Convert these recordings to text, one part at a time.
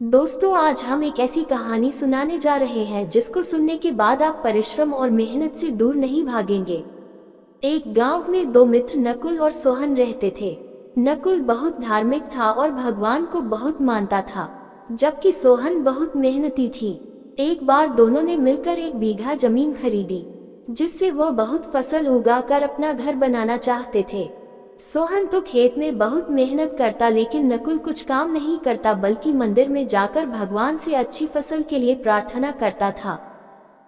दोस्तों, आज हम एक ऐसी कहानी सुनाने जा रहे हैं जिसको सुनने के बाद आप परिश्रम और मेहनत से दूर नहीं भागेंगे। एक गांव में दो मित्र नकुल और सोहन रहते थे। नकुल बहुत धार्मिक था और भगवान को बहुत मानता था, जबकि सोहन बहुत मेहनती थी। एक बार दोनों ने मिलकर 1 बीघा जमीन खरीदी, जिससे वह बहुत फसल उगाकर अपना घर बनाना चाहते थे। सोहन तो खेत में बहुत मेहनत करता, लेकिन नकुल कुछ काम नहीं करता बल्कि मंदिर में जाकर भगवान से अच्छी फसल के लिए प्रार्थना करता था।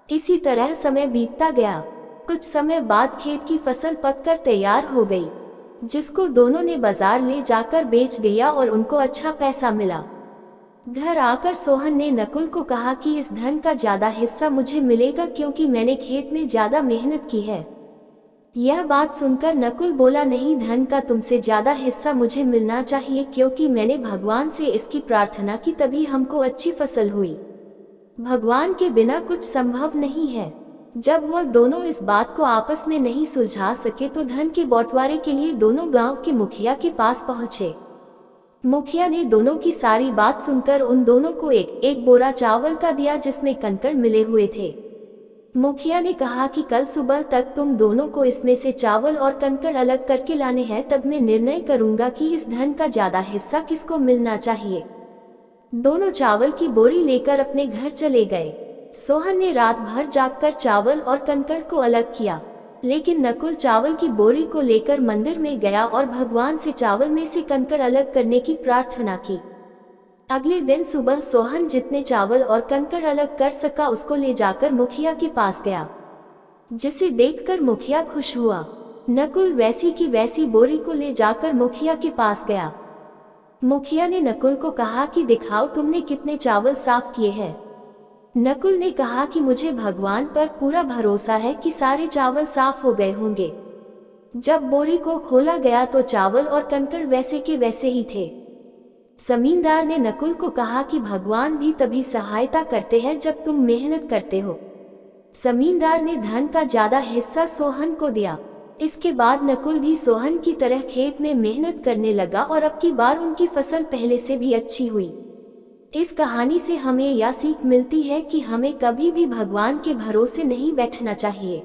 इसी तरह समय बीतता गया। कुछ समय बाद खेत की फसल पककर तैयार हो गई, जिसको दोनों ने बाजार ले जाकर बेच दिया और उनको अच्छा पैसा मिला। घर आकर सोहन ने नकुल को कहा कि इस धन का ज्यादा हिस्सा मुझे मिलेगा, क्योंकि मैंने खेत में ज्यादा मेहनत की है। यह बात सुनकर नकुल बोला, नहीं, धन का तुमसे ज्यादा हिस्सा मुझे मिलना चाहिए, क्योंकि मैंने भगवान से इसकी प्रार्थना की, तभी हमको अच्छी फसल हुई। भगवान के बिना कुछ संभव नहीं है। जब वह दोनों इस बात को आपस में नहीं सुलझा सके तो धन के बंटवारे के लिए दोनों गांव के मुखिया के पास पहुंचे। मुखिया ने दोनों की सारी बात सुनकर उन दोनों को एक एक बोरा चावल का दिया, जिसमें कंकड़ मिले हुए थे। मुखिया ने कहा कि कल सुबह तक तुम दोनों को इसमें से चावल और कंकड़ अलग करके लाने हैं, तब मैं निर्णय करूंगा कि इस धन का ज्यादा हिस्सा किसको मिलना चाहिए। दोनों चावल की बोरी लेकर अपने घर चले गए। सोहन ने रात भर जागकर चावल और कंकड़ को अलग किया, लेकिन नकुल चावल की बोरी को लेकर मंदिर में गया और भगवान से चावल में से कंकड़ अलग करने की प्रार्थना की। अगले दिन सुबह सोहन जितने चावल और कंकड़ अलग कर सका उसको ले जाकर मुखिया के पास गया, जिसे देखकर मुखिया खुश हुआ। नकुल वैसी की वैसी बोरी को ले जाकर मुखिया के पास गया। मुखिया ने नकुल को कहा कि दिखाओ तुमने कितने चावल साफ किए हैं। नकुल ने कहा कि मुझे भगवान पर पूरा भरोसा है कि सारे चावल साफ हो गए होंगे। जब बोरी को खोला गया तो चावल और कंकड़ वैसे के वैसे ही थे। जमींदार ने नकुल को कहा कि भगवान भी तभी सहायता करते हैं जब तुम मेहनत करते हो। जमींदार ने धन का ज्यादा हिस्सा सोहन को दिया। इसके बाद नकुल भी सोहन की तरह खेत में मेहनत करने लगा और अब की बार उनकी फसल पहले से भी अच्छी हुई। इस कहानी से हमें यह सीख मिलती है कि हमें कभी भी भगवान के भरोसे नहीं बैठना चाहिए।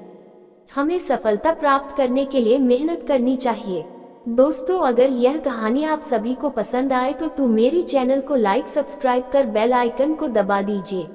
हमें सफलता प्राप्त करने के लिए मेहनत करनी चाहिए। दोस्तों, अगर यह कहानी आप सभी को पसंद आए तो मेरी चैनल को लाइक, सब्सक्राइब कर बेल आइकन को दबा दीजिए।